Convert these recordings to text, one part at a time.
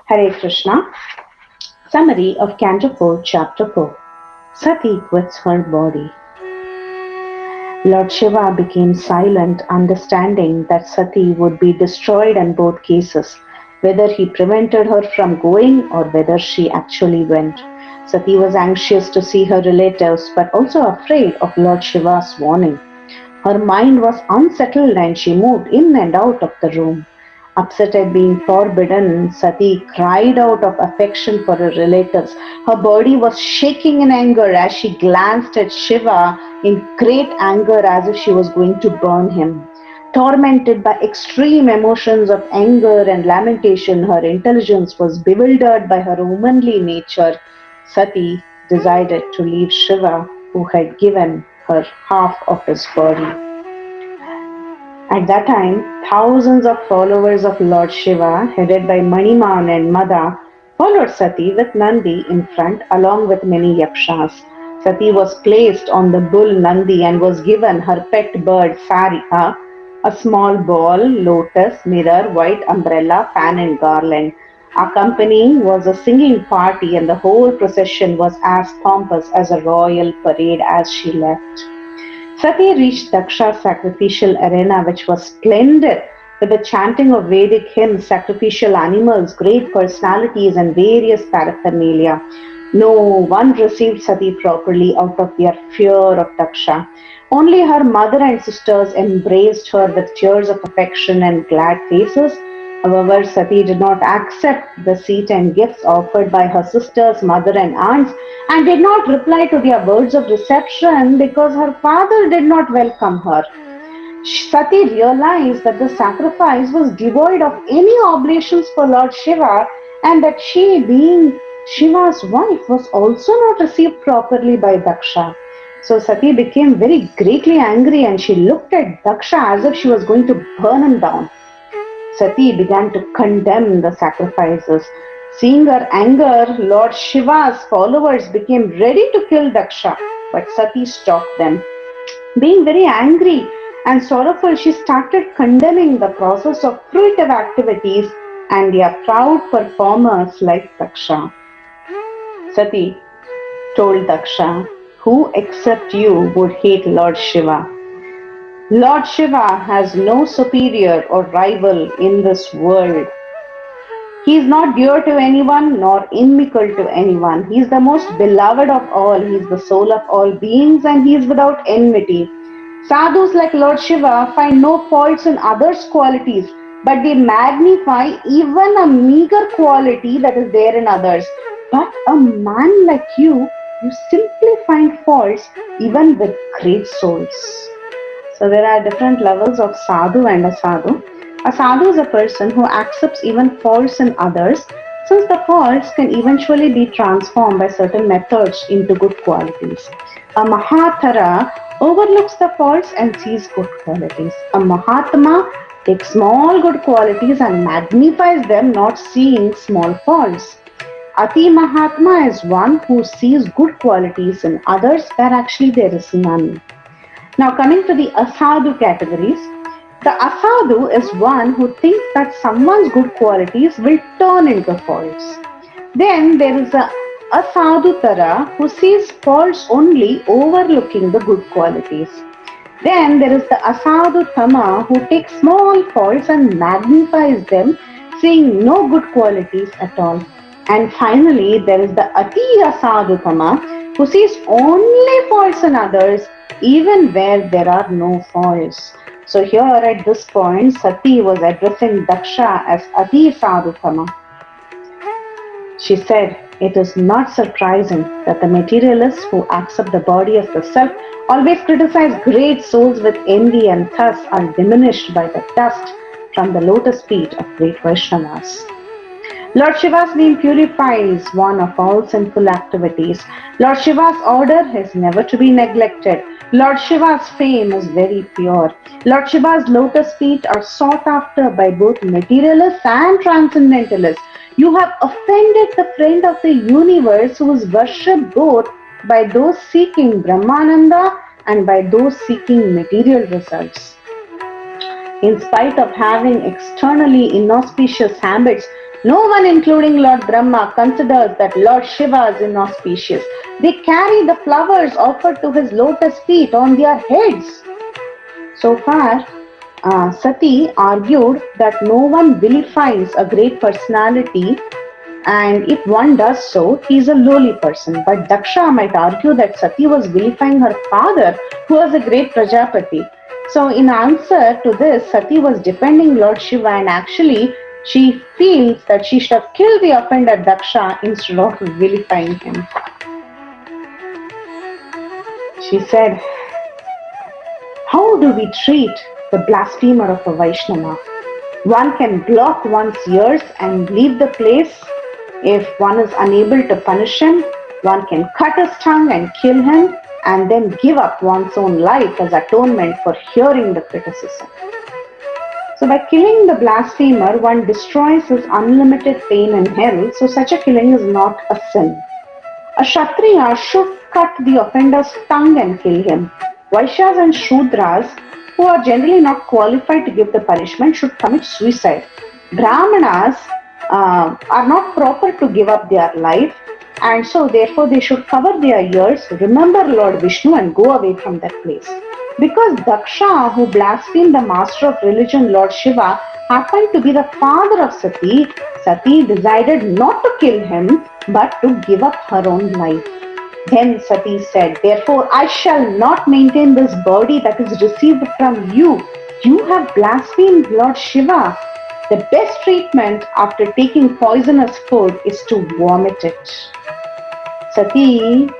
Hare Krishna. Summary of Canto 4, Chapter 4. Sati quits her body. Lord Shiva became silent, understanding that Sati would be destroyed in both cases, whether he prevented her from going or whether she actually went. Sati was anxious to see her relatives, but also afraid of Lord Shiva's warning. Her mind was unsettled and she moved in and out of the room. Upset at being forbidden, Sati cried out of affection for her relatives. Her body was shaking in anger as she glanced at Shiva in great anger as if she was going to burn him. Tormented by extreme emotions of anger and lamentation, her intelligence was bewildered by her womanly nature. Sati decided to leave Shiva, who had given her half of his body. At that time, thousands of followers of Lord Shiva, headed by Maniman and Mada, followed Sati with Nandi in front along with many yakshas. Sati was placed on the bull Nandi and was given her pet bird Sarika, a small ball, lotus, mirror, white umbrella, fan and garland. Accompanying was a singing party and the whole procession was as pompous as a royal parade as she left. Sati reached Daksha's sacrificial arena, which was splendid with the chanting of Vedic hymns, sacrificial animals, great personalities, and various paraphernalia. No one received Sati properly out of their fear of Daksha. Only her mother and sisters embraced her with tears of affection and glad faces. However, Sati did not accept the seat and gifts offered by her sisters, mother, and aunts, and did not reply to their words of reception because her father did not welcome her. Sati realized that the sacrifice was devoid of any oblations for Lord Shiva and that she, being Shiva's wife, was also not received properly by Daksha. So Sati became very greatly angry and she looked at Daksha as if she was going to burn him down. Sati began to condemn the sacrifices. Seeing her anger, Lord Shiva's followers became ready to kill Daksha, but Sati stopped them. Being very angry and sorrowful, she started condemning the process of fruitive activities and their proud performers like Daksha. Sati told Daksha, "Who except you would hate Lord Shiva? Lord Shiva has no superior or rival in this world. He is not dear to anyone nor inimical to anyone. He is the most beloved of all. He is the soul of all beings and he is without enmity. Sadhus like Lord Shiva find no faults in others' qualities, but they magnify even a meager quality that is there in others. But a man like you simply find faults even with great souls." So there are different levels of sadhu and a sadhu. A sadhu is a person who accepts even faults in others, since the faults can eventually be transformed by certain methods into good qualities. A Mahatara overlooks the faults and sees good qualities. A Mahatma takes small good qualities and magnifies them, not seeing small faults. Ati Mahatma is one who sees good qualities in others where actually there is none. Now coming to the asadu categories, the asadu is one who thinks that someone's good qualities will turn into faults. Then there is a asadutara who sees faults only, overlooking the good qualities. Then there is the asadutama who takes small faults and magnifies them, seeing no good qualities at all. And finally, there is the ati asadutama who sees only faults in others, even where there are no faults. So here at this point, Sati was addressing Daksha as Ati Sadhutama. She said, "It is not surprising that the materialists who accept the body as the self always criticize great souls with envy and thus are diminished by the dust from the lotus feet of great Vaishnavas." Lord Shiva's name purifies one of all sinful activities. Lord Shiva's order is never to be neglected. Lord Shiva's fame is very pure. Lord Shiva's lotus feet are sought after by both materialists and transcendentalists. You have offended the friend of the universe who is worshipped both by those seeking Brahmananda and by those seeking material results. In spite of having externally inauspicious habits, No one, including Lord Brahma, considers that Lord Shiva is inauspicious. They carry the flowers offered to his lotus feet on their heads. So far, Sati argued that no one vilifies a great personality, and if one does so, he is a lowly person. But Daksha might argue that Sati was vilifying her father, who was a great Prajapati. So in answer to this, Sati was defending Lord Shiva, and actually she feels that she should have killed the offender Daksha instead of vilifying him. She said, "How do we treat the blasphemer of a Vaishnava? One can block one's ears and leave the place. If one is unable to punish him, one can cut his tongue and kill him, and then give up one's own life as atonement for hearing the criticism." So by killing the blasphemer, one destroys his unlimited pain in hell, so such a killing is not a sin. A Kshatriya should cut the offender's tongue and kill him. Vaishyas and Shudras, who are generally not qualified to give the punishment, should commit suicide. Brahmanas are not proper to give up their life, and so therefore they should cover their ears, remember Lord Vishnu, and go away from that place. Because Daksha, who blasphemed the master of religion, Lord Shiva, happened to be the father of Sati, Sati decided not to kill him, but to give up her own life. Then Sati said, "Therefore I shall not maintain this body that is received from you. You have blasphemed Lord Shiva. The best treatment after taking poisonous food is to vomit it." Sati,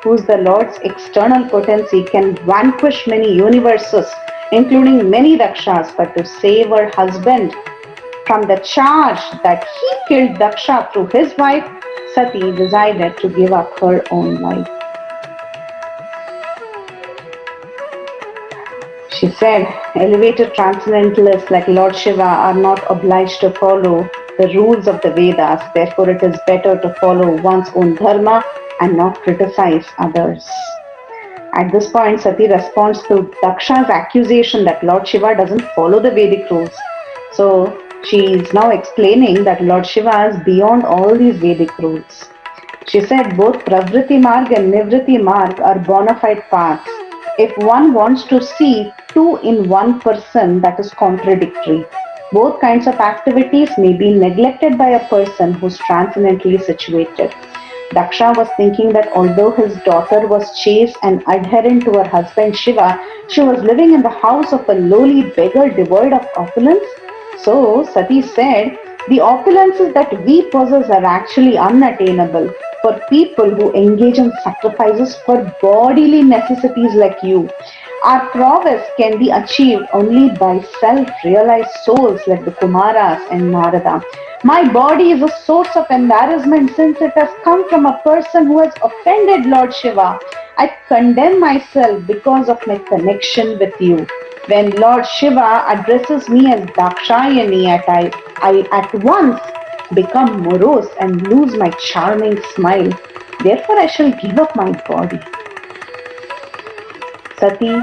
who is the Lord's external potency, can vanquish many universes, including many Dakshas, but to save her husband from the charge that he killed Daksha through his wife, Sati decided to give up her own life. She said, "Elevated transcendentalists like Lord Shiva are not obliged to follow the rules of the Vedas. Therefore, it is better to follow one's own dharma and not criticize others." At this point, Sati responds to Daksha's accusation that Lord Shiva doesn't follow the Vedic rules. So she is now explaining that Lord Shiva is beyond all these Vedic rules. She said both Pravriti Marg and Nivriti Marg are bona fide paths. If one wants to see two in one person, that is contradictory. Both kinds of activities may be neglected by a person who is transcendently situated. Daksha was thinking that although his daughter was chaste and adherent to her husband Shiva, she was living in the house of a lowly beggar devoid of opulence. So Sati said, "The opulences that we possess are actually unattainable for people who engage in sacrifices for bodily necessities like you. Our prowess can be achieved only by self-realized souls like the Kumaras and Narada. My body is a source of embarrassment since it has come from a person who has offended Lord Shiva. I condemn myself because of my connection with you. When Lord Shiva addresses me as Dakshayani, I at once become morose and lose my charming smile. Therefore, I shall give up my body." Sati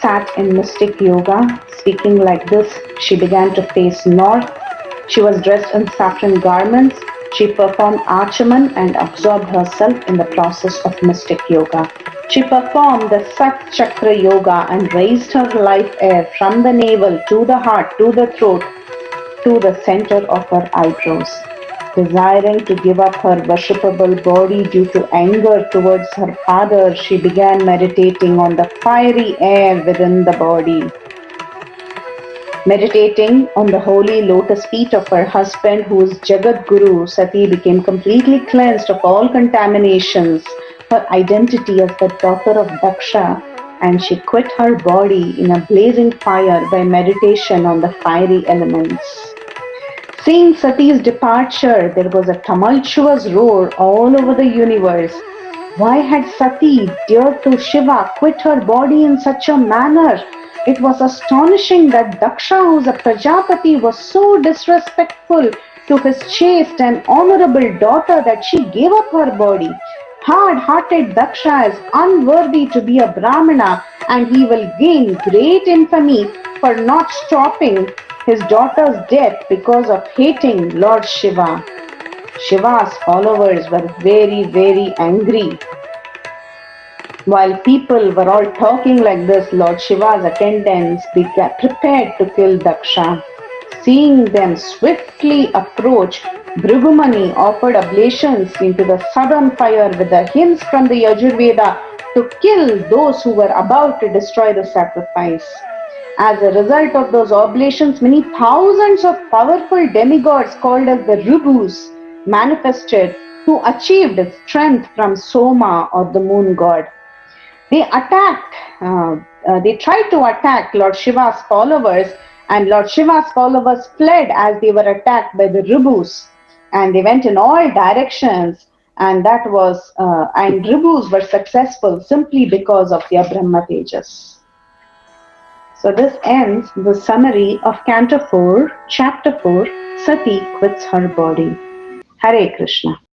sat in mystic yoga. Speaking like this, she began to face north. She was dressed in saffron garments. She performed Achaman and absorbed herself in the process of mystic yoga. She performed the Sat Chakra Yoga and raised her life air from the navel to the heart, to the throat, to the center of her eyebrows. Desiring to give up her worshipable body due to anger towards her father, she began meditating on the fiery air within the body. Meditating on the holy lotus feet of her husband, who is Jagat Guru, Sati became completely cleansed of all contaminations, her identity as the daughter of Daksha, and she quit her body in a blazing fire by meditation on the fiery elements. Seeing Sati's departure, there was a tumultuous roar all over the universe. Why had Sati dared to Shiva quit her body in such a manner? It was astonishing that Daksha, who is a Prajapati, was so disrespectful to his chaste and honorable daughter that she gave up her body. Hard-hearted Daksha is unworthy to be a Brahmana, and he will gain great infamy for not stopping his daughter's death because of hating Lord Shiva. Shiva's followers were very, very angry. While people were all talking like this, Lord Shiva's attendants began prepared to kill Daksha. Seeing them swiftly approach, Bhrigumani offered oblations into the southern fire with the hints from the Yajurveda to kill those who were about to destroy the sacrifice. As a result of those oblations, many thousands of powerful demigods called as the Rubus manifested who achieved strength from Soma or the moon god. They attacked, they tried to attack Lord Shiva's followers, and Lord Shiva's followers fled as they were attacked by the Rubus, and they went in all directions, and and Rubus were successful simply because of their Brahma Tejas. So this ends the summary of Canto 4, Chapter 4, Sati quits her body. Hare Krishna.